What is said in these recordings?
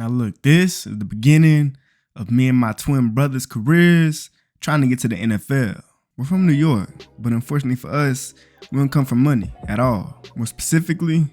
Now look, this is the beginning of me and my twin brothers' careers trying to get to the NFL. We're from New York, but unfortunately for us, we don't come from money at all. More specifically,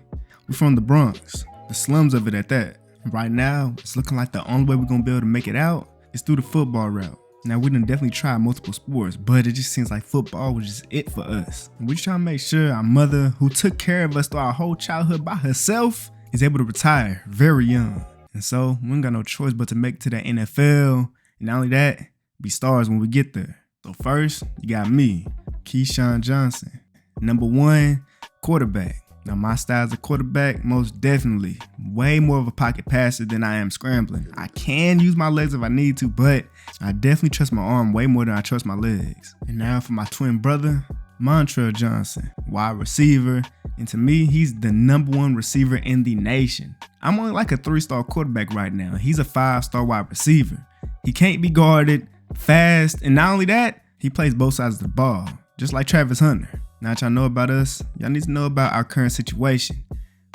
we're from the Bronx, the slums of it at that. And right now, it's looking like the only way we're gonna be able to make it out is through the football route. Now, we done definitely tried multiple sports, but it just seems like football was just it for us. And we're trying to make sure our mother, who took care of us through our whole childhood by herself, is able to retire very young. And so we ain't got no choice but to make it to the NFL. And not only that, be stars when we get there. So first, you got me, Keyshawn Johnson, #1 quarterback. Now my style as a quarterback, most definitely way more of a pocket passer than I am scrambling. I can use my legs if I need to, but I definitely trust my arm way more than I trust my legs. And now for my twin brother, Montrell Johnson, wide receiver. And to me, he's the #1 receiver in the nation. I'm only like a 3-star quarterback right now. He's a 5-star wide receiver. He can't be guarded, fast, and not only that, he plays both sides of the ball, just like Travis Hunter. Now that y'all know about us, y'all need to know about our current situation.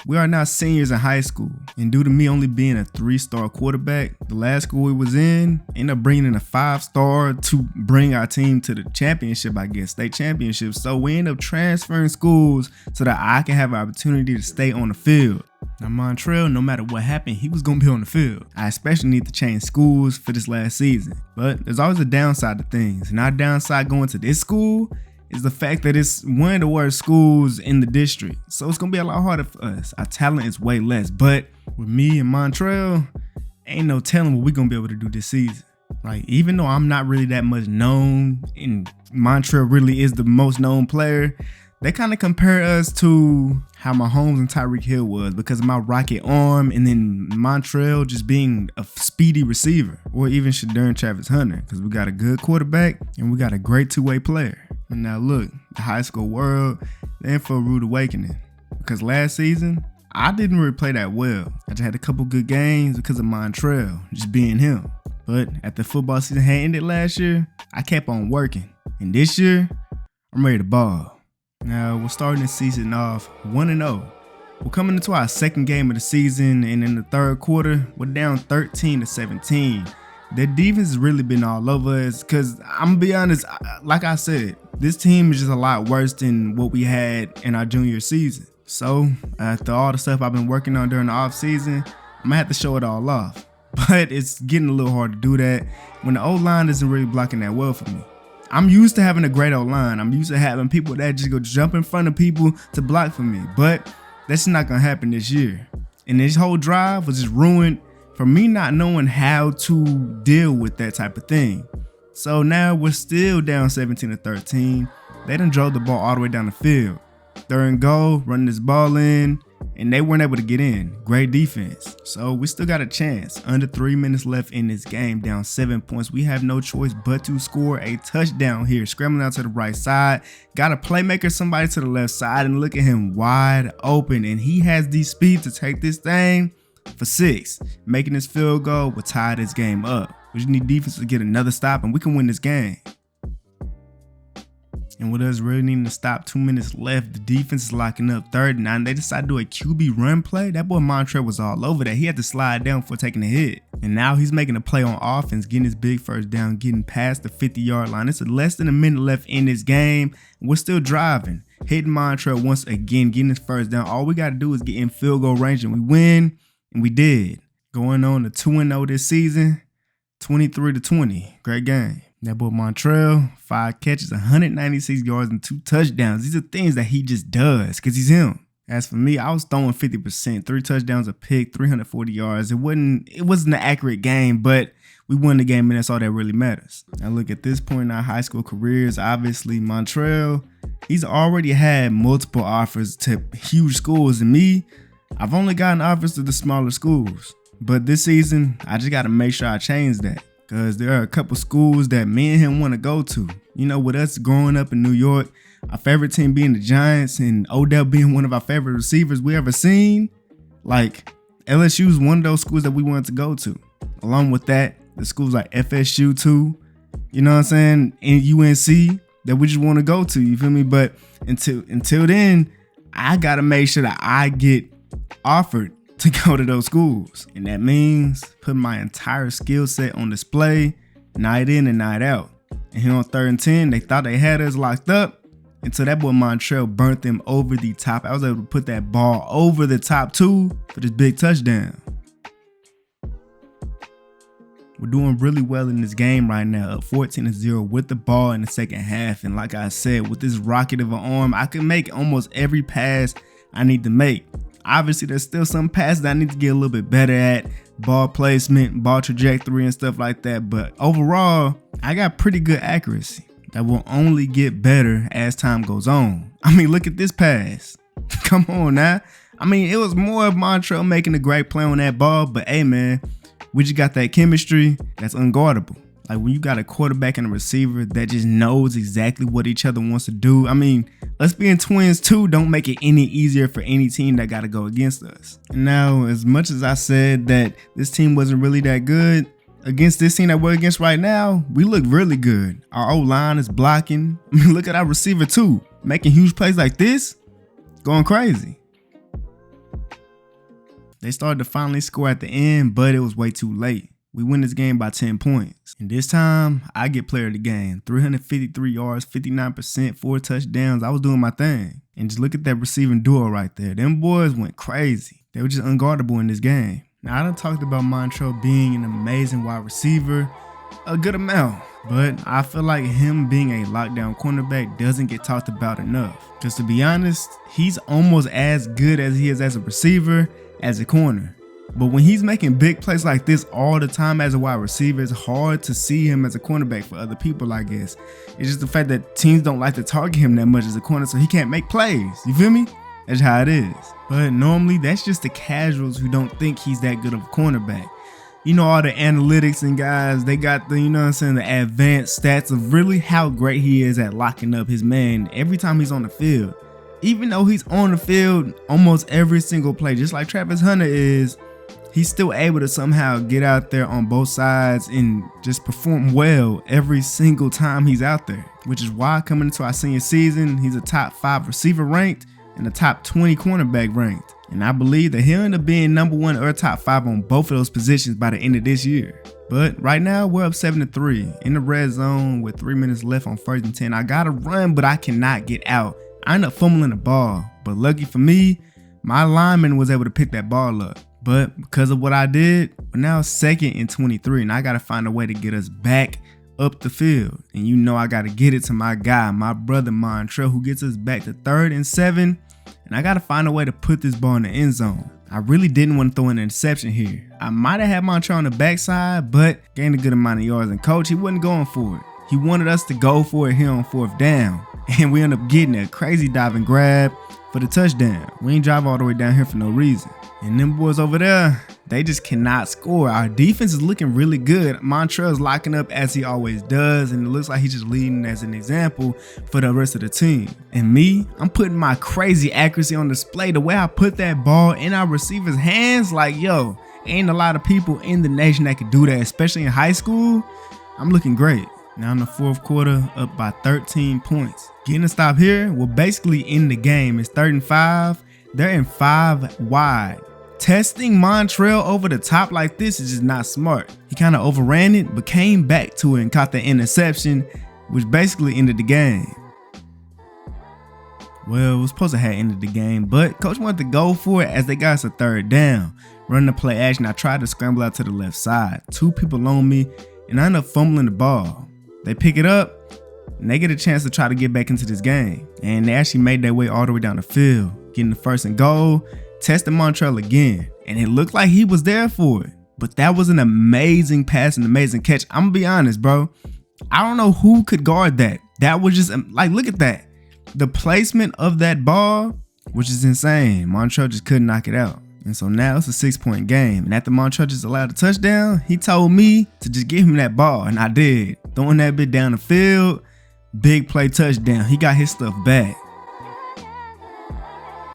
We are now seniors in high school, and due to me only being a 3-star quarterback, the last school we was in ended up bringing in a 5-star to bring our team to the championship, state championship. So we end up transferring schools so that I can have an opportunity to stay on the field. Now Montrell, no matter what happened, he was gonna be on the field. I especially need to change schools for this last season, but there's always a downside to things, and our downside going to this school is the fact that it's one of the worst schools in the district. So it's gonna be a lot harder for us. Our talent is way less, but with me and Montrell, ain't no telling what we're gonna be able to do this season. Like, even though I'm not really that much known and Montrell really is the most known player, they kind of compare us to how Mahomes and Tyreek Hill was because of my rocket arm, and then Montrell just being a speedy receiver, or even Shadern Travis Hunter, because we got a good quarterback and we got a great two-way player. And now look, the high school world, they're in for a rude awakening, because last season, I didn't really play that well. I just had a couple good games because of Montrell, just being him. But after football season had ended last year, I kept on working. And this year, I'm ready to ball. Now, we're starting the season off 1-0. We're coming into our second game of the season, and in the third quarter, we're down 13-17. Their defense has really been all over us because I'm gonna be honest, like I said, this team is just a lot worse than what we had in our junior season. So after all the stuff I've been working on during the off season, I'm gonna have to show it all off. But it's getting a little hard to do that when the O-line isn't really blocking that well for me. I'm used to having a great O-line. I'm used to having people that just go jump in front of people to block for me, but that's not gonna happen this year. And this whole drive was just ruined for me not knowing how to deal with that type of thing. So now we're still down 17-13. They done drove the ball all the way down the field. 3rd and goal, running this ball in, and they weren't able to get in. Great defense. So we still got a chance. Under 3 minutes left in this game, down 7 points. We have no choice but to score a touchdown here. Scrambling out to the right side. Got a playmaker, somebody to the left side, and look at him wide open. And he has the speed to take this thing for 6. Making this field goal will tie this game up. We just need defense to get another stop and we can win this game. And with us really needing to stop, 2 minutes left, the defense is locking up 3rd and 9. They decided to do a QB run play. That boy Montrell was all over that. He had to slide down before taking a hit. And now he's making a play on offense, getting his big first down, getting past the 50-yard line. It's less than a minute left in this game. We're still driving. Hitting Montrell once again, getting his first down. All we got to do is get in field goal range and we win. And we did. Going on to 2-0 this season, 23-20. Great game. That boy Montrell, 5 catches, 196 yards, and 2 touchdowns. These are things that he just does because he's him. As for me, I was throwing 50%, 3 touchdowns, a pick, 340 yards. It wasn't an accurate game, but we won the game, and that's all that really matters. Now look, at this point in our high school careers, obviously Montrell, he's already had multiple offers to huge schools, and me, I've only gotten offers to the smaller schools. But this season, I just got to make sure I change that. Because there are a couple schools that me and him want to go to. You know, with us growing up in New York, our favorite team being the Giants and Odell being one of our favorite receivers we ever seen, like LSU is one of those schools that we wanted to go to. Along with that, the schools like FSU too, you know what I'm saying, and UNC that we just want to go to, you feel me? But until then, I got to make sure that I get offered to go to those schools. And that means putting my entire skill set on display, night in and night out. And here on 3rd and 10, they thought they had us locked up until that boy Montrell burnt them over the top. I was able to put that ball over the top too for this big touchdown. We're doing really well in this game right now, up 14-0 with the ball in the second half. And like I said, with this rocket of an arm, I can make almost every pass I need to make. Obviously, there's still some passes that I need to get a little bit better at, ball placement, ball trajectory and stuff like that. But overall, I got pretty good accuracy that will only get better as time goes on. I mean, look at this pass. Come on now. I mean, it was more of Montrell making a great play on that ball, but hey man, we just got that chemistry that's unguardable. Like when you got a quarterback and a receiver that just knows exactly what each other wants to do. I mean, us being twins too don't make it any easier for any team that got to go against us. And now, as much as I said that this team wasn't really that good, against this team that we're against right now, we look really good. Our O-line is blocking. I mean, look at our receiver too, making huge plays like this, going crazy. They started to finally score at the end, but it was way too late. We win this game by 10 points. And this time, I get player of the game. 353 yards, 59%, 4 touchdowns. I was doing my thing. And just look at that receiving duo right there. Them boys went crazy. They were just unguardable in this game. Now, I done talked about Montrell being an amazing wide receiver a good amount, but I feel like him being a lockdown cornerback doesn't get talked about enough. Because to be honest, he's almost as good as he is as a receiver as a corner. But when he's making big plays like this all the time as a wide receiver, it's hard to see him as a cornerback for other people, I guess. It's just the fact that teams don't like to target him that much as a corner, so he can't make plays. You feel me? That's how it is. But normally, that's just the casuals who don't think he's that good of a cornerback. You know, all the analytics and guys, they got the, you know what I'm saying, the advanced stats of really how great he is at locking up his man every time he's on the field. Even though he's on the field almost every single play, just like Travis Hunter is, he's still able to somehow get out there on both sides and just perform well every single time he's out there. Which is why coming into our senior season, he's a top 5 receiver ranked and a top 20 cornerback ranked. And I believe that he'll end up being #1 or top 5 on both of those positions by the end of this year. But right now we're up 7-3 in the red zone with 3 minutes left on 1st and 10. I gotta run, but I cannot get out. I end up fumbling the ball, but lucky for me, my lineman was able to pick that ball up. But because of what I did, we're now 2nd and 23, and I gotta find a way to get us back up the field. And you know I gotta get it to my guy, my brother Montrell, who gets us back to 3rd and 7. And I gotta find a way to put this ball in the end zone. I really didn't want to throw an interception here. I might have had Montrell on the backside, but gained a good amount of yards. And coach, he wasn't going for it. He wanted us to go for it here on 4th down. And we ended up getting a crazy diving grab for the touchdown. We ain't drive all the way down here for no reason. And them boys over there, they just cannot score. Our defense is looking really good. Montrell's locking up as he always does, and it looks like he's just leading as an example for the rest of the team. And me, I'm putting my crazy accuracy on display. The way I put that ball in our receiver's hands, like, yo, ain't a lot of people in the nation that could do that, especially in high school. I'm looking great. Now in the 4th quarter, up by 13 points. Getting a stop here will basically end the game. It's 3rd and 5. They're in 5 wide. Testing Montrell over the top like this is just not smart. He kind of overran it, but came back to it and caught the interception, which basically ended the game. Well, it was supposed to have ended the game, but coach wanted to go for it as they got us a 3rd down. Running the play action, I tried to scramble out to the left side. 2 people on me, and I ended up fumbling the ball. They pick it up, and they get a chance to try to get back into this game. And they actually made their way all the way down the field, getting the 1st and goal, testing Montrell again. And it looked like he was there for it. But that was an amazing pass, an amazing catch. I'm gonna be honest, bro. I don't know who could guard that. That was just, like, look at that. The placement of that ball, which is insane. Montrell just couldn't knock it out. And so now it's a 6-point game. And after Montrell just allowed a touchdown, he told me to just give him that ball. And I did. Throwing that bit down the field, big play touchdown. He got his stuff back.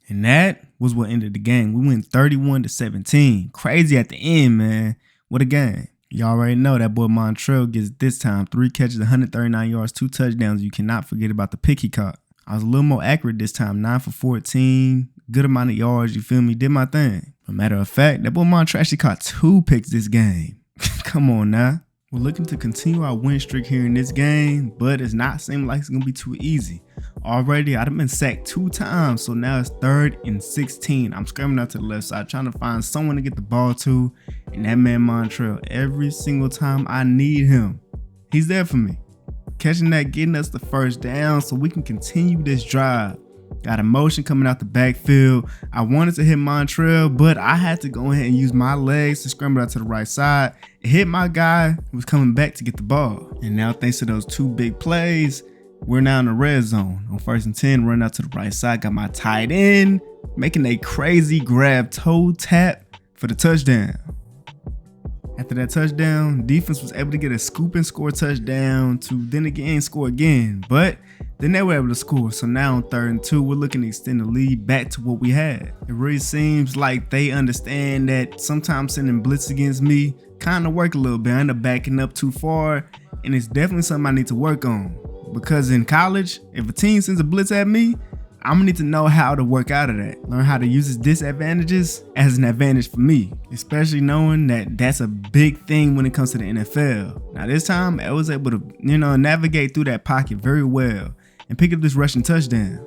And that was what ended the game. We went 31-17. Crazy at the end, man. What a game. Y'all already know that boy Montrell gets this time 3 catches, 139 yards, 2 touchdowns. You cannot forget about the pick he caught. I was a little more accurate this time, 9 for 14, good amount of yards, you feel me? Did my thing. As a matter of fact, that boy Montreal actually caught 2 picks this game. Come on now. We're looking to continue our win streak here in this game, but it's not seeming like it's going to be too easy. Already, I've been sacked 2 times, so now it's 3rd and 16. I'm scrambling out to the left side, trying to find someone to get the ball to, and that man Montreal, every single time I need him, he's there for me. Catching that, getting us the first down so we can continue this drive. Got a motion coming out the backfield. I wanted to hit Montreal, but I had to go ahead and use my legs to scramble out to the right side. It hit my guy who was coming back to get the ball. And now thanks to those 2 big plays, we're now in the red zone. On 1st and 10, running out to the right side. Got my tight end making a crazy grab toe tap for the touchdown. After that touchdown, defense was able to get a scoop and score touchdown to then again score again. But then they were able to score. So now on 3rd and 2, we're looking to extend the lead back to what we had. It really seems like they understand that sometimes sending blitz against me kind of work a little bit. I end up backing up too far, and it's definitely something I need to work on. Because in college, if a team sends a blitz at me, I'm gonna need to know how to work out of that. Learn how to use its disadvantages as an advantage for me, especially knowing that that's a big thing when it comes to the NFL. Now this time, I was able to, navigate through that pocket very well and pick up this rushing touchdown.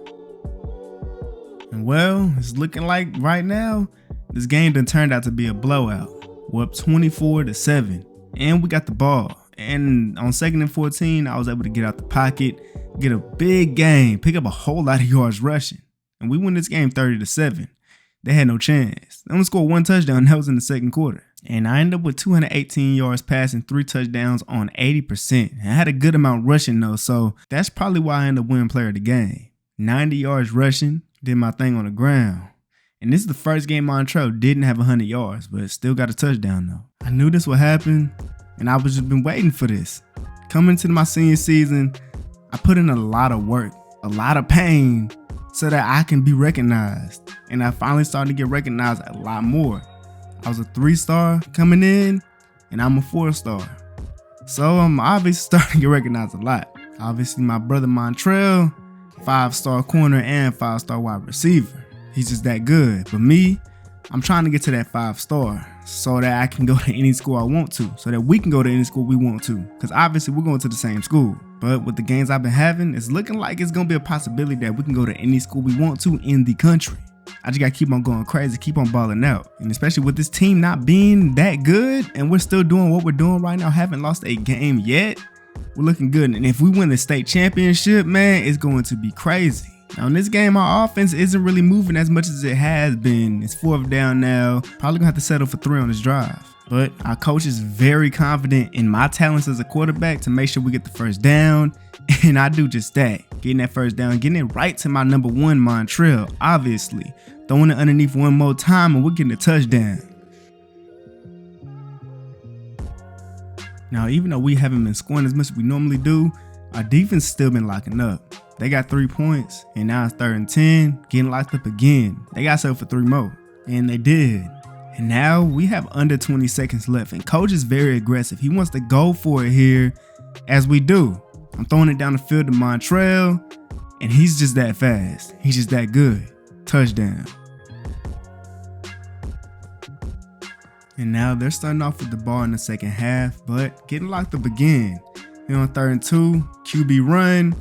And well, it's looking like right now, this game done turned out to be a blowout. We're up 24-7, and we got the ball. And on 2nd and 14, I was able to get out the pocket, get a big gain, pick up a whole lot of yards rushing. And we win this game 30-7. They had no chance. They only scored 1 touchdown, and that was in the 2nd quarter. And I ended up with 218 yards passing, 3 touchdowns on 80%. I had a good amount rushing though, so that's probably why I ended up winning player of the game. 90 yards rushing, did my thing on the ground. And this is the first game Montreal didn't have 100 yards, but still got a touchdown though. I knew this would happen, and I was just been waiting for this. Coming into my senior season, I put in a lot of work, a lot of pain, so that I can be recognized. And I finally started to get recognized a lot more. I was a 3-star coming in, and I'm a 4-star. So I'm obviously starting to get recognized a lot. Obviously, my brother Montreal, 5-star corner and 5-star wide receiver. He's just that good. But me, I'm trying to get to that 5-star so that I can go to any school I want to, so that we can go to any school we want to. Because obviously we're going to the same school. But with the games I've been having, it's looking like it's going to be a possibility that we can go to any school we want to in the country. I just got to keep on going crazy, keep on balling out. And especially with this team not being that good, and we're still doing what we're doing right now, haven't lost a game yet, we're looking good. And if we win the state championship, man, it's going to be crazy. Now in this game, our offense isn't really moving as much as it has been. It's 4th down now. Probably gonna have to settle for 3 on this drive. But our coach is very confident in my talents as a quarterback to make sure we get the first down. And I do just that. Getting that first down, getting it right to my number 1, Montreal, obviously. Throwing it underneath one more time, and we're getting a touchdown. Now, even though we haven't been scoring as much as we normally do, our defense still been locking up. They got 3 points, and now it's 3rd and 10, getting locked up again. They got set for 3 more, and they did. And now we have under 20 seconds left, and coach is very aggressive. He wants to go for it here, as we do. I'm throwing it down the field to Montreal, and he's just that fast. He's just that good. Touchdown. And now they're starting off with the ball in the second half, but getting locked up again. On 3rd and 2, QB run.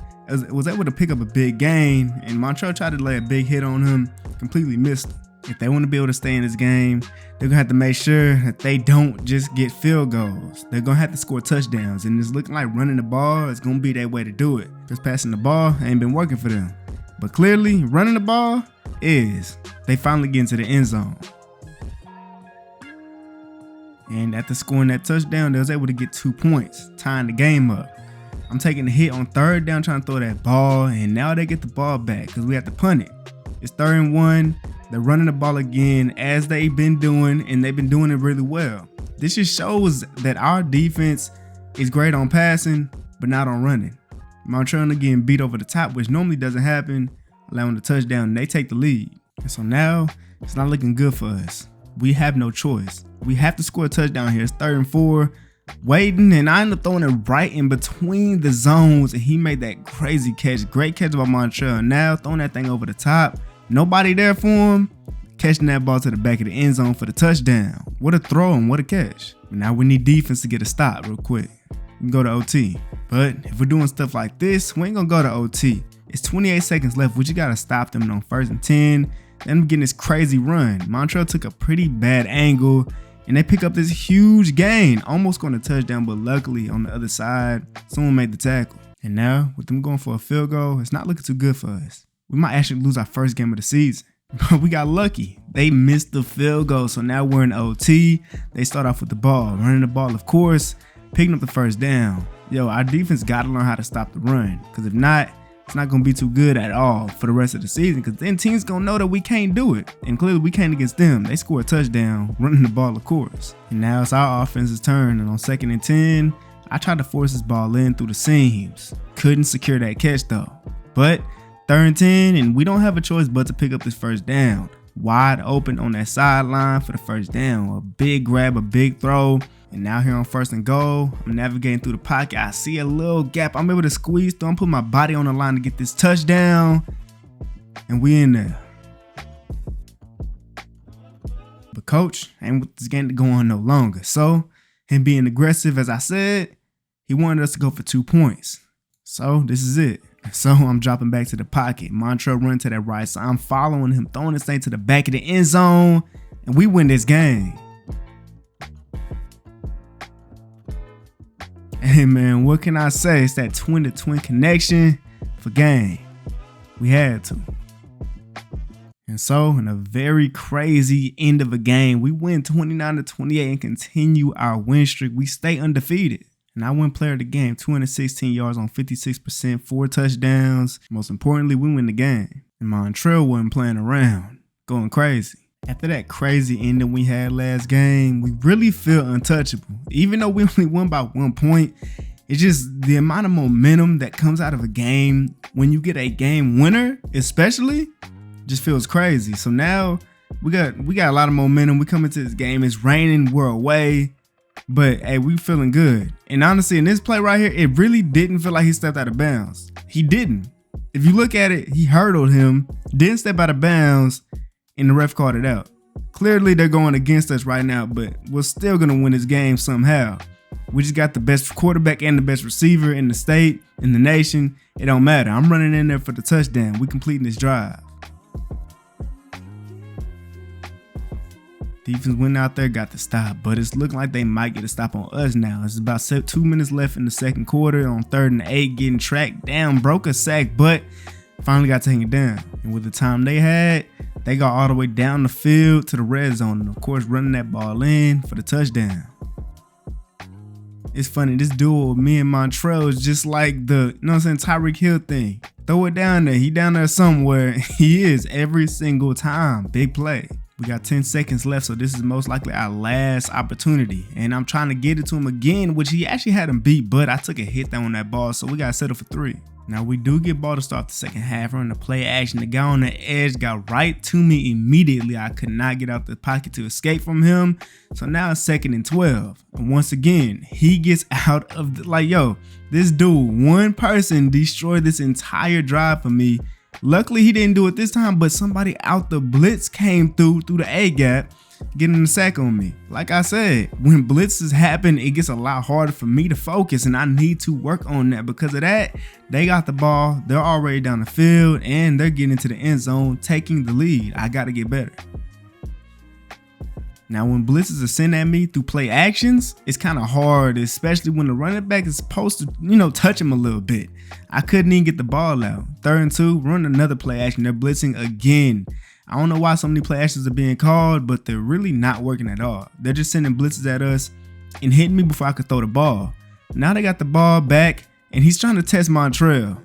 Was able to pick up a big gain, and Montreal tried to lay a big hit on him, completely missed him. If they want to be able to stay in this game, they're going to have to make sure that they don't just get field goals. They're going to have to score touchdowns, and it's looking like running the ball is going to be their way to do it. Just passing the ball ain't been working for them. But clearly, running the ball is. They finally get into the end zone. And after scoring that touchdown, they was able to get 2 points, tying the game up. I'm taking the hit on 3rd down, trying to throw that ball, and now they get the ball back because we have to punt it. It's 3rd and 1. They're running the ball again as they've been doing, and they've been doing it really well. This just shows that our defense is great on passing, but not on running. Montreal getting beat over the top, which normally doesn't happen, allowing the touchdown, and they take the lead. And so now it's not looking good for us. We have no choice. We have to score a touchdown here. It's 3rd and 4. Waiting, and I ended up throwing it right in between the zones, and he made that crazy catch. Great catch by Montreal. Now throwing that thing over the top Nobody there for him. Catching that ball to the back of the end zone for the touchdown. What a throw and what a catch. Now we need defense to get a stop real quick. We can go to OT. But if we're doing stuff like this, we ain't gonna go to OT. It's 28 seconds left. We just gotta stop them on 1st and 10. Then getting this crazy run. Montrell took a pretty bad angle and they pick up this huge gain. Almost going to touchdown, but luckily on the other side, someone made the tackle. And now with them going for a field goal, it's not looking too good for us. We might actually lose our first game of the season. But we got lucky. They missed the field goal, so now we're in OT. They start off with the ball, running the ball, of course, picking up the first down. Yo, our defense got to learn how to stop the run, because if not, it's not going to be too good at all for the rest of the season, because then teams going to know that we can't do it. And clearly we can't against them. They score a touchdown, running the ball, of course. And now it's our offense's turn, and on 2nd and 10, I tried to force this ball in through the seams. Couldn't secure that catch though. But 3rd and 10, and we don't have a choice but to pick up this first down. Wide open on that sideline for the first down. A big grab, a big throw. And now here on 1st and goal, I'm navigating through the pocket. I see a little gap. I'm able to squeeze through. I'm putting my body on the line to get this touchdown. And we in there. But coach ain't with this game to go on no longer. So him being aggressive, as I said, he wanted us to go for 2 points. So this is it. So I'm dropping back to the pocket. Montrell running to that right side. I'm following him, throwing this thing to the back of the end zone, and we win this game. Hey man, what can I say? It's that twin-to-twin connection for game. We had to. And so in a very crazy end of a game, we win 29-28 and continue our win streak. We stay undefeated. And I win player of the game, 216 yards on 56%, 4 touchdowns. Most importantly, we win the game. And Montrell wasn't playing around, going crazy. After that crazy ending we had last game, we really feel untouchable. Even though we only won by 1 point, it's just the amount of momentum that comes out of a game when you get a game winner, especially, just feels crazy. So now we got a lot of momentum. We come into this game, it's raining, we're away. But hey, we feeling good. And honestly, in this play right here, it really didn't feel like he stepped out of bounds. He didn't. If you look at it, he hurdled him, didn't step out of bounds, and the ref called it out. Clearly, they're going against us right now, but we're still going to win this game somehow. We just got the best quarterback and the best receiver in the state, in the nation. It don't matter. I'm running in there for the touchdown. We completing this drive. Defense went out there, got the stop, but it's looking like they might get a stop on us now. It's about 2 minutes left in the 2nd quarter. On 3rd and 8, getting tracked down, broke a sack, but finally got to hang it down. And with the time they had, they got all the way down the field to the red zone, and of course running that ball in for the touchdown. It's funny, this duel with me and Montrell is just like the, you know what I'm saying, Tyreek Hill thing. Throw it down there, he down there somewhere. He is every single time. Big play. We got 10 seconds left, so this is most likely our last opportunity. And I'm trying to get it to him again, which he actually had him beat, but I took a hit down on that ball, so we got to settle for 3. Now, we do get ball to start the second half, running the play action. The guy on the edge got right to me immediately. I could not get out the pocket to escape from him. So now it's 2nd and 12. And once again, he gets out of the, like, yo, this dude, one person destroyed this entire drive for me. Luckily, he didn't do it this time, but somebody out the blitz came through the A gap, getting the sack on me. Like I said, when blitzes happen, it gets a lot harder for me to focus, and I need to work on that. Because of that, they got the ball, they're already down the field, and they're getting into the end zone, taking the lead. I got to get better. Now, when blitzes are sent at me through play actions, it's kind of hard, especially when the running back is supposed to, you know, touch him a little bit. I couldn't even get the ball out. 3rd and 2, run another play action. They're blitzing again. I don't know why so many play actions are being called, but they're really not working at all. They're just sending blitzes at us and hitting me before I could throw the ball. Now they got the ball back, and he's trying to test Montrell.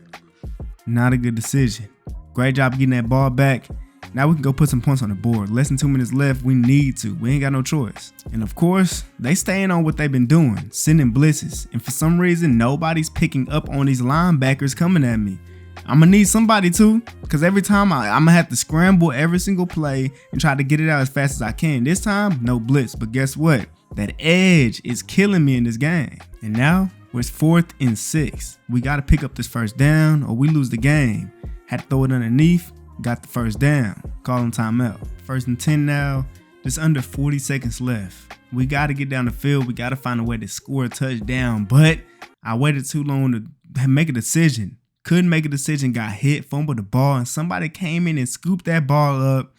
Not a good decision. Great job getting that ball back. Now we can go put some points on the board. Less than 2 minutes left. We need to. We ain't got no choice. And of course, they staying on what they've been doing, sending blitzes. And for some reason, nobody's picking up on these linebackers coming at me. I'm gonna need somebody to, because every time I'm gonna have to scramble every single play and try to get it out as fast as I can. This time, no blitz. But guess what? That edge is killing me in this game. And now it's 4th and 6. We got to pick up this first down or we lose the game. Had to throw it underneath. got the first down, call him timeout. 1st and 10 now, just under 40 seconds left. We got to get down the field. We got to find a way to score a touchdown, but I waited too long to make a decision. Couldn't make a decision, got hit, fumbled the ball, and somebody came in and scooped that ball up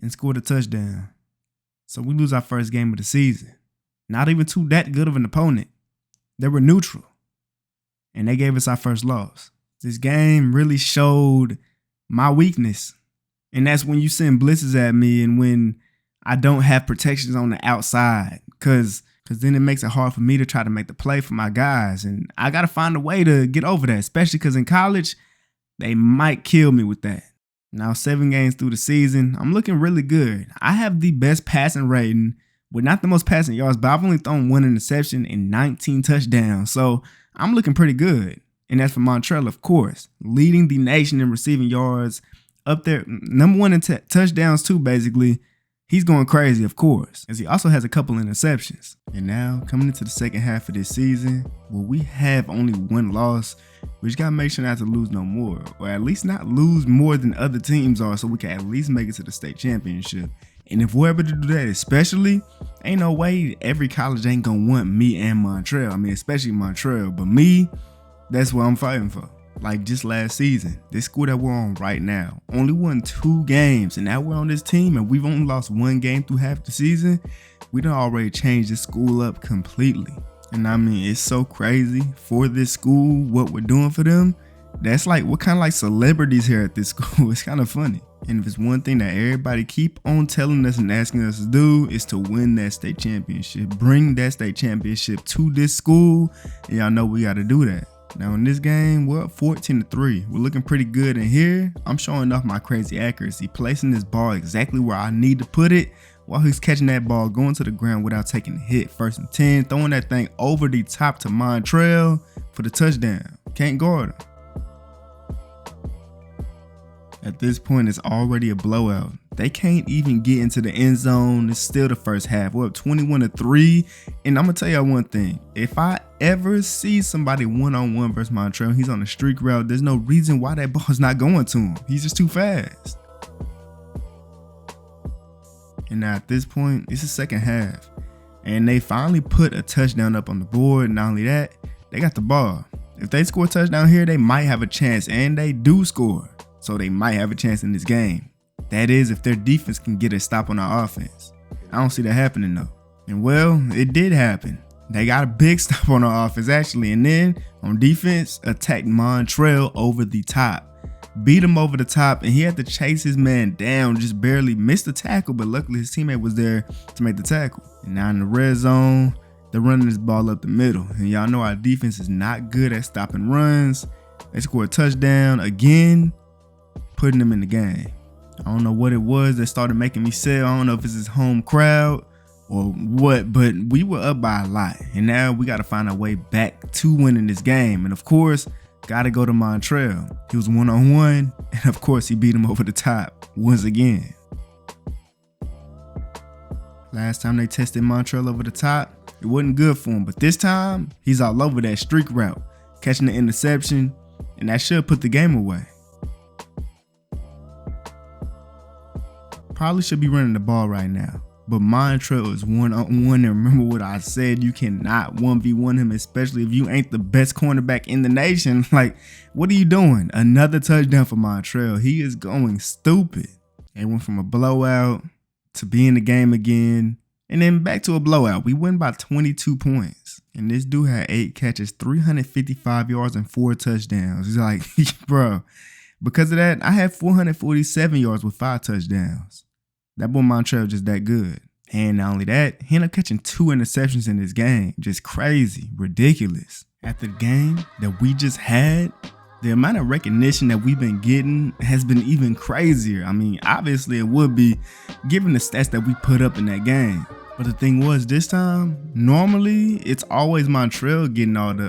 and scored a touchdown. So we lose our first game of the season. Not even too that good of an opponent. They were neutral, and they gave us our first loss. This game really showed my weakness, and that's when you send blitzes at me and when I don't have protections on the outside, because then it makes it hard for me to try to make the play for my guys, and I got to find a way to get over that, especially because in college, they might kill me with that. Now, 7 games through the season, I'm looking really good. I have the best passing rating with not the most passing yards, but I've only thrown 1 interception and 19 touchdowns. So I'm looking pretty good. And that's for Montrell, of course, leading the nation in receiving yards, up there, number 1 in touchdowns too, basically. He's going crazy, of course, as he also has a couple interceptions. And now, coming into the second half of this season, where we have only 1 loss, we just got to make sure not to lose no more, or at least not lose more than other teams are, so we can at least make it to the state championship. And if we're able to do that, especially, ain't no way every college ain't going to want me and Montrell. I mean, especially Montrell, but me, that's what I'm fighting for. Like just last season, this school that we're on right now only won 2 games, and now we're on this team and we've only lost 1 game through half the season. We done already changed this school up completely. And I mean, it's so crazy for this school, what we're doing for them. That's like, we're kind of like celebrities here at this school. It's kind of funny. And if it's one thing that everybody keep on telling us and asking us to do, is to win that state championship. Bring that state championship to this school, and y'all know we got to do that. Now in this game, we're up 14-3. We're looking pretty good in here. I'm showing off my crazy accuracy, placing this ball exactly where I need to put it while he's catching that ball, going to the ground without taking a hit. 1st and 10, throwing that thing over the top to Montrell for the touchdown. Can't guard him. At this point, it's already a blowout. They can't even get into the end zone. It's still the first half. We're up 21-3. And I'm going to tell y'all one thing. If I ever see somebody one-on-one versus Montrell, he's on a streak route, there's no reason why that ball's not going to him. He's just too fast. And now at this point, it's the second half. And they finally put a touchdown up on the board. Not only that, they got the ball. If they score a touchdown here, they might have a chance. And they do score. So they might have a chance in this game. That is, if their defense can get a stop on our offense. I don't see that happening though. And well, it did happen. They got a big stop on our offense actually. And then on defense, attacked Montrell over the top. Beat him over the top, and he had to chase his man down. Just barely missed the tackle, but luckily his teammate was there to make the tackle. And now in the red zone, they're running this ball up the middle. And y'all know our defense is not good at stopping runs. They scored a touchdown again, putting them in the game. I don't know what it was that started making me sell. I don't know if it's his home crowd or what, but we were up by a lot. And now we got to find our way back to winning this game. And of course, got to go to Montrell. He was one-on-one, and of course, he beat him over the top once again. Last time they tested Montrell over the top, it wasn't good for him. But this time, he's all over that streak route, catching the interception, and that should put the game away. Probably should be running the ball right now, but Montrell is one-on-one, and remember what I said, you cannot 1v1 him, especially if you ain't the best cornerback in the nation. Like, what are you doing? Another touchdown for Montrell. He is going stupid. It went from a blowout to being the game again, and then back to a blowout. We win by 22 points, and this dude had 8 catches, 355 yards, and 4 touchdowns. He's like, bro, because of that, I had 447 yards with 5 touchdowns. That boy Montrell just that good. And not only that, he ended up catching 2 interceptions in this game. Just crazy, ridiculous. After the game that we just had, the amount of recognition that we've been getting has been even crazier. I mean, obviously it would be given the stats that we put up in that game. But the thing was, this time, normally it's always Montrell getting all the,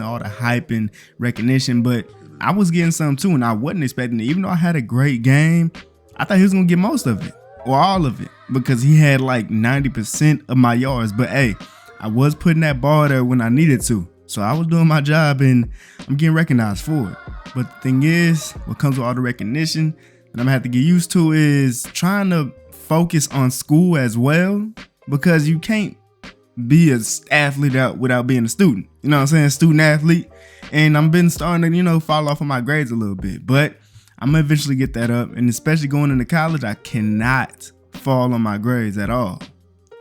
all the hype and recognition. But I was getting some too, and I wasn't expecting it. Even though I had a great game, I thought he was going to get most of it. Or all of it, because he had like 90% of my yards. But hey, I was putting that ball there when I needed to. So I was doing my job, and I'm getting recognized for it. But the thing is, what comes with all the recognition that I'm gonna have to get used to is trying to focus on school as well, because you can't be an athlete out without being a student. You know what I'm saying? Student athlete. And I've been starting to, fall off on my grades a little bit, but I'm gonna eventually get that up. And especially going into college, I cannot fall on my grades at all,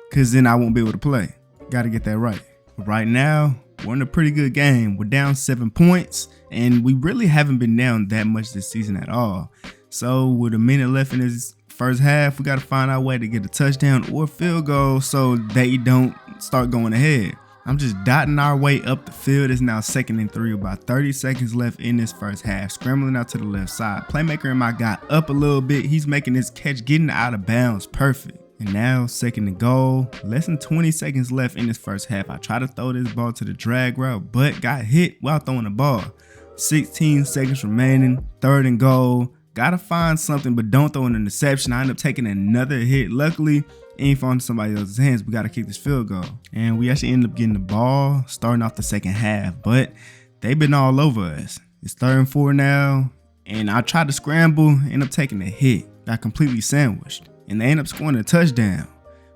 because then I won't be able to play. Got to get that right. But right now, we're in a pretty good game. We're down 7 points, and we really haven't been down that much this season at all. So with a minute left in this first half, we got to find our way to get a touchdown or a field goal so they don't start going ahead. I'm just dotting our way up the field. It's now 2nd and 3, about 30 seconds left in this first half. Scrambling out to the left side. Playmaker in my guy up a little bit. He's making his catch, getting out of bounds. Perfect. And now 2nd and goal. Less than 20 seconds left in this first half. I tried to throw this ball to the drag route, but got hit while throwing the ball. 16 seconds remaining. 3rd and goal. Gotta find something, but don't throw an interception. I end up taking another hit. Luckily, it ain't falling to somebody else's hands. We gotta kick this field goal. And we actually ended up getting the ball starting off the second half, but they've been all over us. It's 3rd and 4 now, and I tried to scramble, end up taking a hit. Got completely sandwiched, and they end up scoring a touchdown,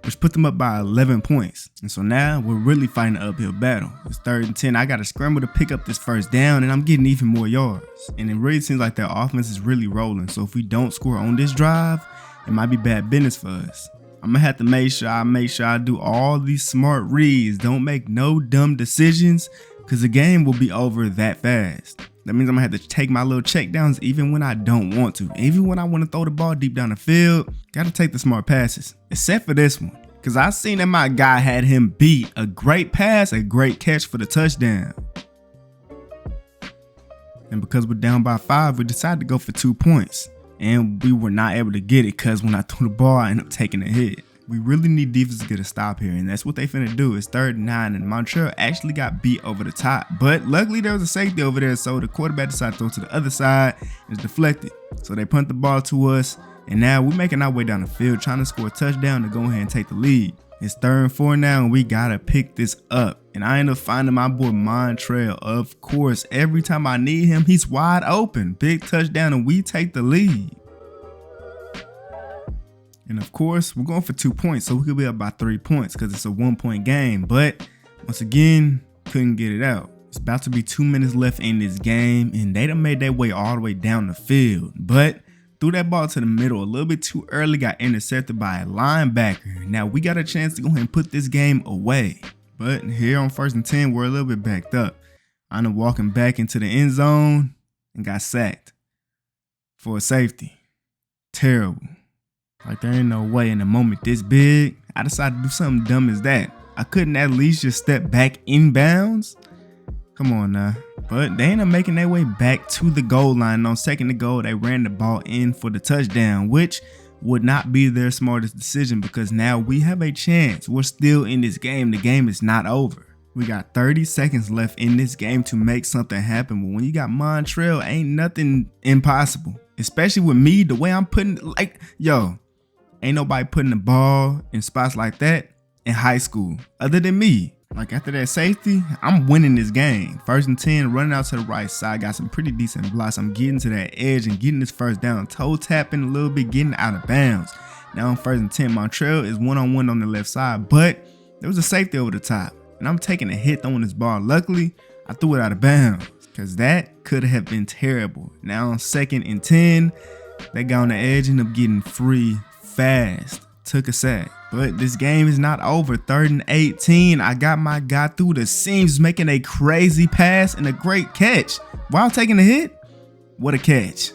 which put them up by 11 points. And so now we're really fighting an uphill battle. It's 3rd and 10. I got to scramble to pick up this first down, and I'm getting even more yards. And it really seems like their offense is really rolling. So if we don't score on this drive, it might be bad business for us. I'm going to have to make sure I do all these smart reads. Don't make no dumb decisions, because the game will be over that fast. That means I'm going to have to take my little check downs even when I don't want to. Even when I want to throw the ball deep down the field, got to take the smart passes. Except for this one, because I seen that my guy had him beat. A great pass, a great catch for the touchdown. And because we're down by 5, we decided to go for 2 points. And we were not able to get it because when I threw the ball, I ended up taking a hit. We really need defense to get a stop here, and that's what they finna do. It's 3rd and 9, and Montreal actually got beat over the top. But luckily, there was a safety over there, so the quarterback decided to throw to the other side, and it's deflected. So they punt the ball to us, and now we're making our way down the field, trying to score a touchdown to go ahead and take the lead. It's 3rd and 4 now, and we gotta pick this up. And I end up finding my boy Montreal. Of course, every time I need him, he's wide open. Big touchdown, and we take the lead. And of course, we're going for 2 points, so we could be up by 3 points because it's a 1-point game. But once again, couldn't get it out. It's about to be 2 minutes left in this game, and they done made their way all the way down the field. But threw that ball to the middle a little bit too early, got intercepted by a linebacker. Now we got a chance to go ahead and put this game away. But here on 1st and 10, we're a little bit backed up. I ended up walking back into the end zone and got sacked for a safety. Terrible. Like, there ain't no way in a moment this big, I decided to do something dumb as that. I couldn't at least just step back inbounds. Come on now. But they ended up making their way back to the goal line. On 2nd and goal, they ran the ball in for the touchdown, which would not be their smartest decision because now we have a chance. We're still in this game. The game is not over. We got 30 seconds left in this game to make something happen. But when you got Montreal, ain't nothing impossible. Especially with me, the way I'm putting, ain't nobody putting the ball in spots like that in high school other than me. Like, after that safety, I'm winning this game. 1st and 10, running out to the right side. Got some pretty decent blocks. I'm getting to that edge and getting this first down. Toe tapping a little bit, getting out of bounds. Now on 1st and 10, Montreal is one-on-one on the left side, but there was a safety over the top. And I'm taking a hit throwing this ball. Luckily, I threw it out of bounds because that could have been terrible. Now on 2nd and 10, they got on the edge and ended up getting free fast. Took a sack. But this game is not over. 3rd and 18. I got my guy through the seams, making a crazy pass and a great catch. While taking a hit, what a catch.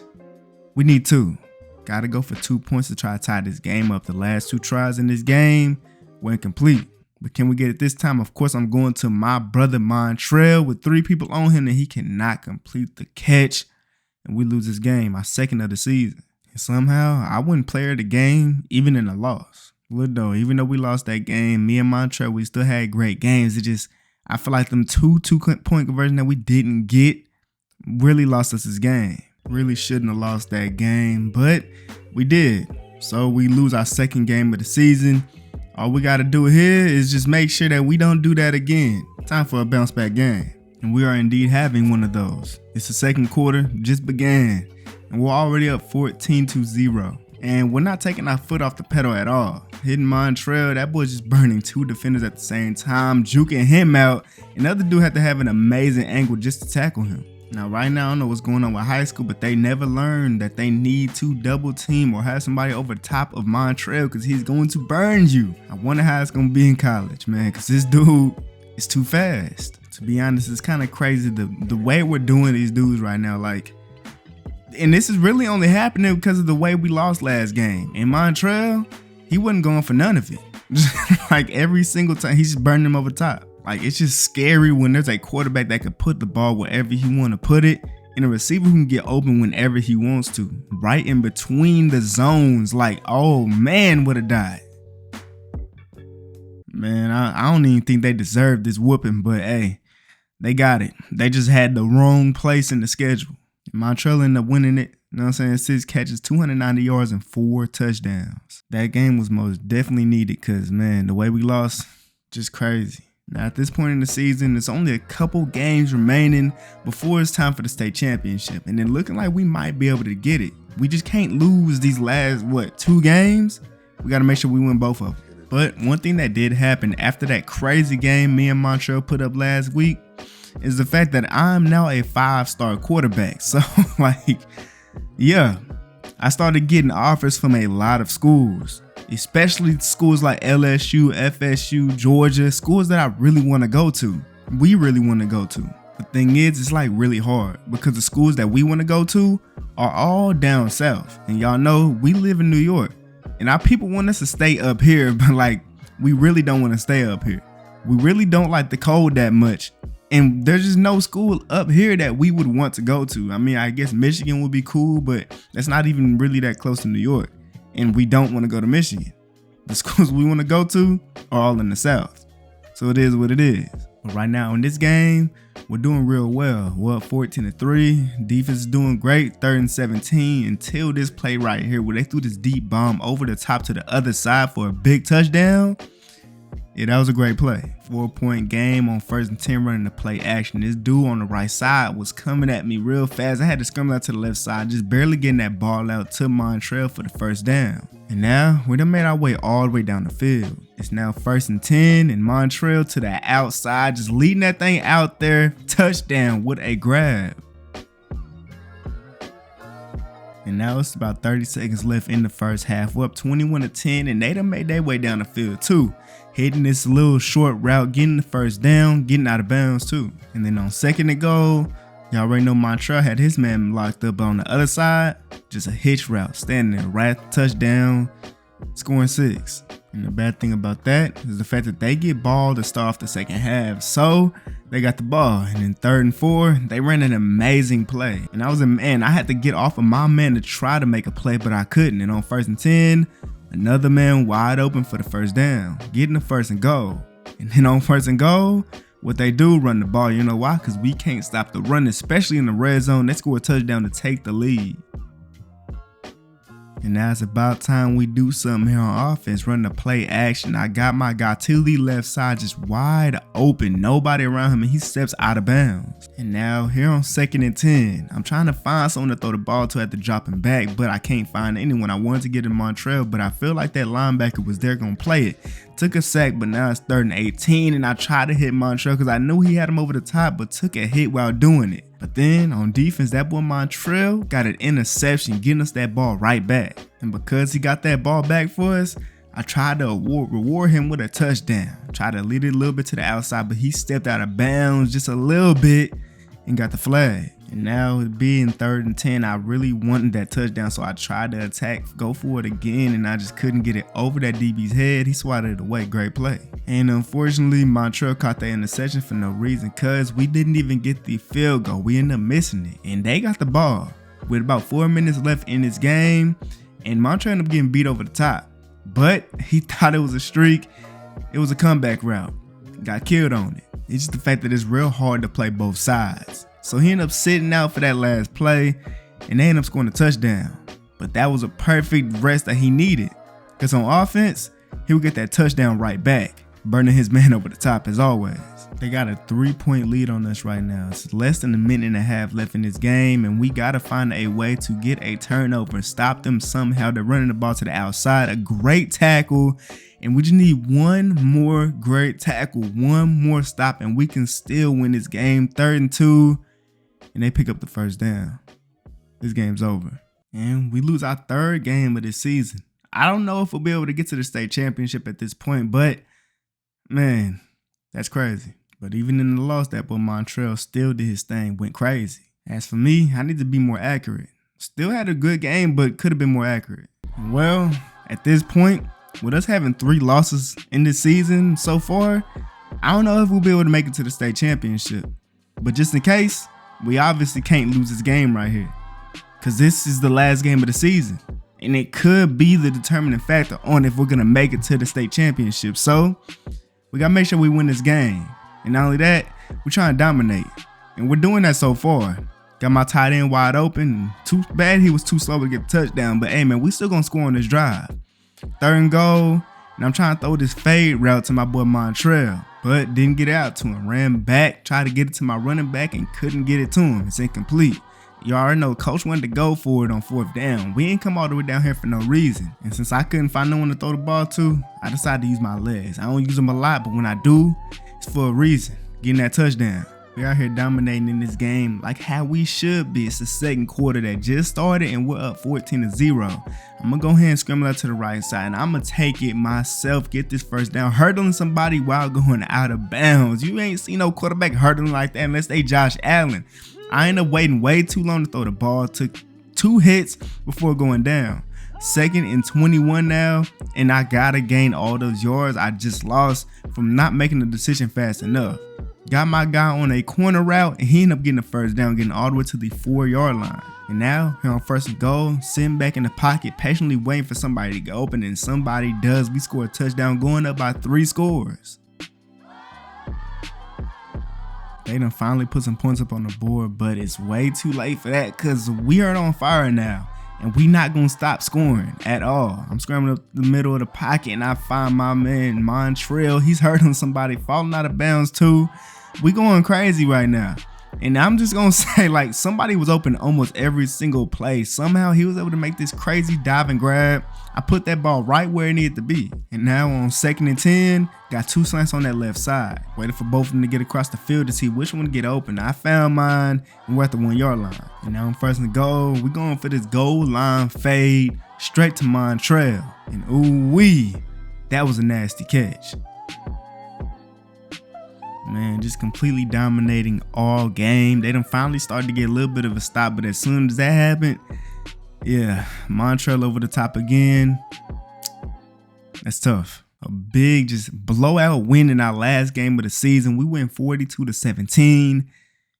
We need 2. Gotta go for 2 points to try to tie this game up. The last 2 tries in this game went complete. But can we get it this time? Of course, I'm going to my brother Montreal with 3 people on him, and he cannot complete the catch. And we lose this game, my 2nd of the season. And somehow, I wouldn't player the game, even in a loss. Even though we lost that game, me and Montreal, we still had great games. It just, I feel like them 2 2-point conversions that we didn't get really lost us this game. Really shouldn't have lost that game, but we did. So we lose our 2nd game of the season. All we got to do here is just make sure that we don't do that again. Time for a bounce back game. And we are indeed having one of those. It's the second quarter, just began, and we're already up 14-0. And we're not taking our foot off the pedal at all. Hitting Montrell, that boy's just burning 2 defenders at the same time, juking him out, and the other dude had to have an amazing angle just to tackle him. Now right now, I don't know what's going on with high school, but they never learned that they need to double team or have somebody over top of Montrell because he's going to burn you. I wonder how it's going to be in college, man, because this dude is too fast. To be honest, it's kind of crazy the way we're doing these dudes right now, like. And this is really only happening because of the way we lost last game. And Montrell, he wasn't going for none of it. Like every single time, he's just burning them over top. Like it's just scary when there's a quarterback that can put the ball wherever he want to put it, and a receiver who can get open whenever he wants to, right in between the zones. Like, oh man, would have died. Man, I don't even think they deserved this whooping, but hey, they got it. They just had the wrong place in the schedule. Montrell ended up winning it, you know what I'm saying? 6 catches, 290 yards, and 4 touchdowns. That game was most definitely needed because, man, the way we lost, just crazy. Now, at this point in the season, there's only a couple games remaining before it's time for the state championship. And then looking like we might be able to get it. We just can't lose these last, 2 games? We got to make sure we win both of them. But one thing that did happen after that crazy game me and Montrell put up last week is the fact that I'm now a 5-star quarterback. So like, yeah, I started getting offers from a lot of schools, especially schools like LSU, FSU, Georgia, schools that I really want to go to. We really want to go to. The thing is, it's like really hard because the schools that we want to go to are all down south. And y'all know we live in New York and our people want us to stay up here, but like, we really don't want to stay up here. We really don't like the cold that much. And there's just no school up here that we would want to go to. I mean, I guess Michigan would be cool, but that's not even really that close to New York. And we don't want to go to Michigan. The schools we want to go to are all in the South. So it is what it is. But right now in this game, we're doing real well. We're up 14-3. Defense is doing great, 3rd and 17 until this play right here where they threw this deep bomb over the top to the other side for a big touchdown. Yeah, that was a great play. 4-point game on 1st and 10 running the play action. This dude on the right side was coming at me real fast. I had to scramble out to the left side, just barely getting that ball out to Montrell for the 1st down. And now we done made our way all the way down the field. It's now 1st and 10 and Montrell to the outside, just leading that thing out there. Touchdown with a grab. And now it's about 30 seconds left in the first half. We're up 21-10 and they done made their way down the field too. Hitting this little short route, getting the 1st down, getting out of bounds too. And then on 2nd and goal, y'all already know Montrell had his man locked up on the other side. Just a hitch route, standing there, right touchdown, scoring 6. And the bad thing about that is the fact that they get ball to start off the second half. So they got the ball. And then 3rd and 4, they ran an amazing play. And I had to get off of my man to try to make a play, but I couldn't. And on 1st and 10, another man wide open for the 1st down, getting the 1st and goal. And then on 1st and goal, what they do, run the ball. You know why? Because we can't stop the run, especially in the red zone. They score a touchdown to take the lead. And now it's about time we do something here on offense, run the play action. I got my guy to the left side just wide open, nobody around him, and he steps out of bounds. And now here on 2nd and 10, I'm trying to find someone to throw the ball to at the dropping back, but I can't find anyone. I wanted to get in Montrell, but I feel like that linebacker was there gonna play it. Took a sack, but now it's 3rd and 18, and I tried to hit Montrell because I knew he had him over the top, but took a hit while doing it. But then on defense, that boy Montrell got an interception, getting us that ball right back. And because he got that ball back for us, I tried to reward him with a touchdown. Tried to lead it a little bit to the outside, but he stepped out of bounds just a little bit and got the flag. And now it being 3rd and 10, I really wanted that touchdown, so I tried to attack, go for it again, and I just couldn't get it over that DB's head. He swatted it away. Great play. And unfortunately, Montrell caught that interception for no reason because we didn't even get the field goal. We ended up missing it, and they got the ball with about 4 minutes left in this game, and Montrell ended up getting beat over the top. But he thought it was a streak. It was a comeback route. Got killed on it. It's just the fact that it's real hard to play both sides. So he ended up sitting out for that last play, and they ended up scoring a touchdown. But that was a perfect rest that he needed, because on offense, he would get that touchdown right back. burning his man over the top as always. They got a 3-point lead on us right now. It's less than a minute and a half left in this game, and we gotta find a way to get a turnover and stop them somehow. They're running the ball to the outside. A great tackle, and we just need one more great tackle, one more stop, and we can still win this game. 3rd and 2, and they pick up the first down. This game's over, and we lose our 3rd game of this season. I don't know if we'll be able to get to the state championship at this point, but man, that's crazy. But even in the loss, that boy Montrell still did his thing, went crazy. As for me, I need to be more accurate. Still had a good game, but could have been more accurate. Well, at this point, with us having 3 losses in this season so far, I don't know if we'll be able to make it to the state championship. But just in case, we obviously can't lose this game right here, because this is the last game of the season, and it could be the determining factor on if we're going to make it to the state championship. So we got to make sure we win this game. And not only that, we're trying to dominate. And we're doing that so far. Got my tight end wide open. Too bad he was too slow to get a touchdown. But hey, man, we still going to score on this drive. 3rd and goal. And I'm trying to throw this fade route to my boy Montrell. But didn't get it out to him. Ran back, tried to get it to my running back and couldn't get it to him. It's incomplete. You already know coach wanted to go for it on 4th down. We ain't come all the way down here for no reason. And since I couldn't find no one to throw the ball to, I decided to use my legs. I don't use them a lot, but when I do, it's for a reason. Getting that touchdown. We're out here dominating in this game like how we should be. It's the 2nd quarter that just started and we're up 14-0. I'm gonna go ahead and scramble out to the right side and I'm gonna take it myself, get this first down, hurdling somebody while going out of bounds. You ain't seen no quarterback hurdling like that unless they Josh Allen. I ended up waiting way too long to throw the ball. Took 2 hits before going down. 2nd and 21 now, and I gotta gain all those yards I just lost from not making the decision fast enough. Got my guy on a corner route, and he ended up getting the first down, getting all the way to the 4-yard line. And now, here on 1st and goal, sitting back in the pocket, patiently waiting for somebody to get open, and somebody does. We score a touchdown, going up by 3 scores. They done finally put some points up on the board, but it's way too late for that because we are on fire now. And we not going to stop scoring at all. I'm scrambling up the middle of the pocket and I find my man Montrell. He's hurting somebody, falling out of bounds too. We going crazy right now. And I'm just going to say, like, somebody was open almost every single play. Somehow he was able to make this crazy dive and grab. I put that ball right where it needed to be. And now on 2nd and 10, got 2 slants on that left side. Waited for both of them to get across the field to see which one to get open. I found mine and we're at the 1-yard line. And now on 1st and goal, we're going for this goal line fade straight to Montrell. And ooh-wee, that was a nasty catch. Man, just completely dominating all game. They done finally started to get a little bit of a stop, but as soon as that happened, yeah, Montrell over the top again. That's tough. A big just blowout win in our last game of the season. We win 42-17.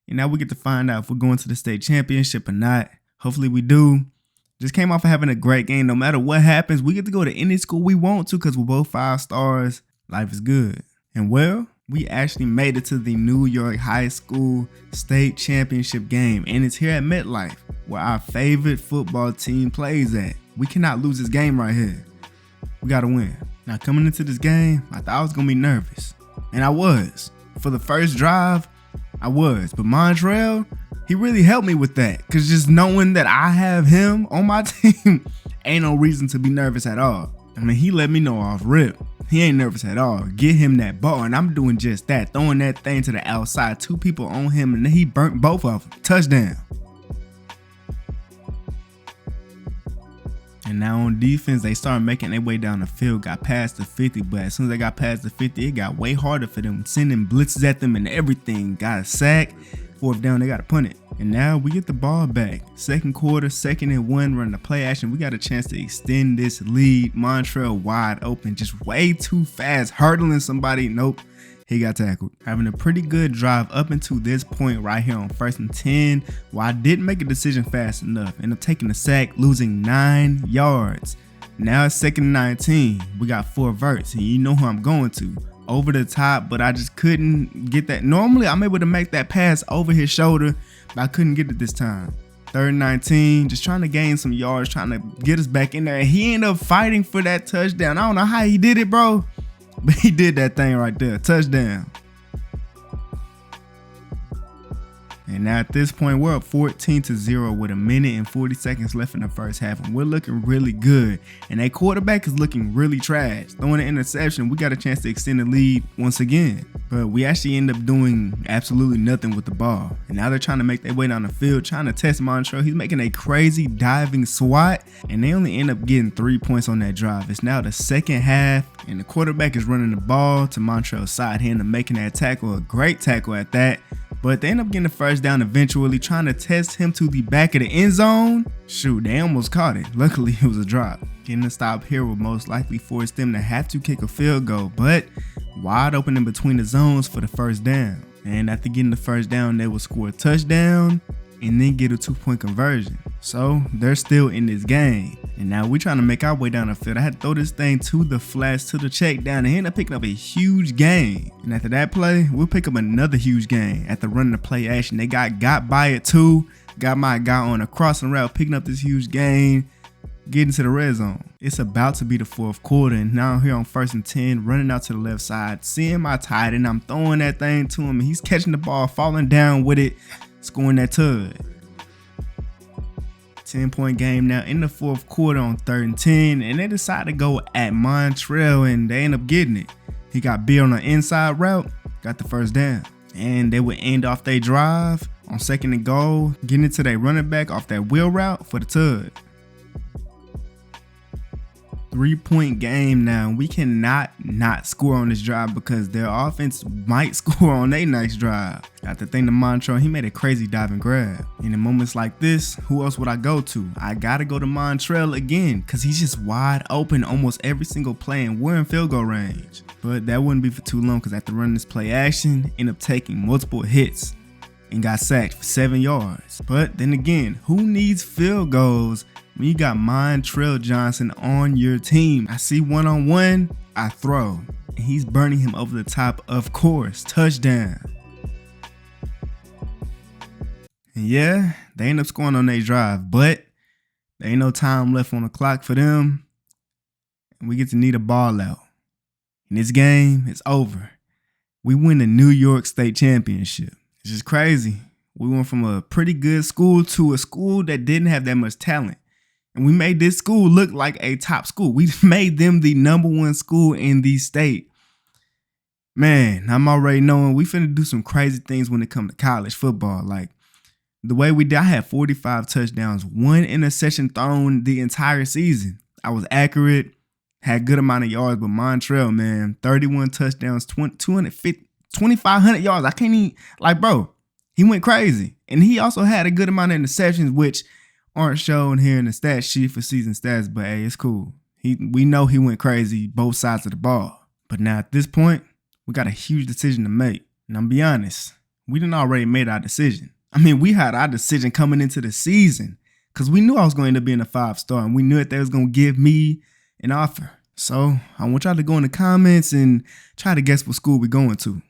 And now we get to find out if we're going to the state championship or not. Hopefully we do. Just came off of having a great game. No matter what happens, we get to go to any school we want to because we're both 5 stars. Life is good. And well, we actually made it to the New York High School State Championship game, and it's here at MetLife, where our favorite football team plays at. We cannot lose this game right here. We gotta win. Now, coming into this game, I thought I was gonna be nervous, and I was. For the first drive, I was, but Montrell, he really helped me with that, because just knowing that I have him on my team, ain't no reason to be nervous at all. I mean, he let me know off rip. He ain't nervous at all. Get him that ball, and I'm doing just that. Throwing that thing to the outside. 2 people on him, and then he burnt both of them. Touchdown. And now on defense, they started making their way down the field. Got past the 50, but as soon as they got past the 50, it got way harder for them. Sending blitzes at them and everything. Got a sack. 4th down, they got to punt it. And now we get the ball back. 2nd quarter, 2nd and 1, running the play action. We got a chance to extend this lead. Montrell wide open, just way too fast, hurdling somebody. Nope, he got tackled. Having a pretty good drive up until this point right here on 1st and 10. Well, I didn't make a decision fast enough. Ended up taking the sack, losing 9 yards. Now it's 2nd and 19. We got 4 verts, and you know who I'm going to. Over the top, but I just couldn't get that. Normally, I'm able to make that pass over his shoulder, but I couldn't get it this time. 3rd and 19, just trying to gain some yards, trying to get us back in there. And he ended up fighting for that touchdown. I don't know how he did it, bro, but he did that thing right there. Touchdown. And now at this point, we're up 14-0 with 1:40 seconds left in the first half, and we're looking really good. And that quarterback is looking really trash. Throwing an interception, we got a chance to extend the lead once again. But we actually end up doing absolutely nothing with the ball. And now they're trying to make their way down the field, trying to test Montrell. He's making a crazy diving swat, and they only end up getting 3 points on that drive. It's now the second half, and the quarterback is running the ball to Montrell's side hand and making that tackle, a great tackle at that. But they end up getting the first down eventually, trying to test him to the back of the end zone. Shoot, they almost caught it. Luckily, it was a drop. Getting a stop here will most likely force them to have to kick a field goal, but wide open in between the zones for the first down. And after getting the first down, they will score a touchdown and then get a 2-point conversion. So they're still in this game. And now we're trying to make our way down the field. I had to throw this thing to the flats, to the check down, and he ended up picking up a huge gain. And after that play, we'll pick up another huge gain. After running the play action, they got by it too. Got my guy on a crossing route, picking up this huge gain, getting to the red zone. It's about to be the fourth quarter, and now I'm here on 1st and 10, running out to the left side, seeing my tight end. I'm throwing that thing to him, and he's catching the ball, falling down with it, scoring that tud. 10-point game now in the fourth quarter on 3rd and 10, and they decide to go at Montrell, and they end up getting it. He got beat on the inside route, got the first down, and they would end off their drive on 2nd and goal, getting it to their running back off that wheel route for the tud. 3-point game now. We cannot not score on this drive because their offense might score on their next drive. Got the thing to Montrell, he made a crazy dive and grab. And in moments like this, who else would I go to? I gotta go to Montrell again because he's just wide open almost every single play, and we're in field goal range. But that wouldn't be for too long because after running this play action, end up taking multiple hits and got sacked for 7 yards. But then again, who needs field goals when you got Montrell Johnson on your team? I see one-on-one, I throw. And he's burning him over the top, of course. Touchdown. And yeah, they end up scoring on their drive, but there ain't no time left on the clock for them. And we get to need a ball out. And this game is over. We win the New York State Championship. It's just crazy. We went from a pretty good school to a school that didn't have that much talent. And we made this school look like a top school. We made them the #1 school in the state. Man, I'm already knowing we finna do some crazy things when it comes to college football. Like the way we did, I had 45 touchdowns, 1 interception thrown the entire season. I was accurate, had good amount of yards, but Montrell, man, 31 touchdowns, 2,500 yards. I can't even, like, bro, he went crazy. And he also had a good amount of interceptions, which aren't shown here in the stat sheet for season stats, but hey, it's cool. We know he went crazy both sides of the ball. But now at this point, we got a huge decision to make. And I'm be honest, we done already made our decision. I mean, we had our decision coming into the season because we knew I was going to end up being a 5-star, and we knew that they was going to give me an offer. So I want y'all to go in the comments and try to guess what school we're going to.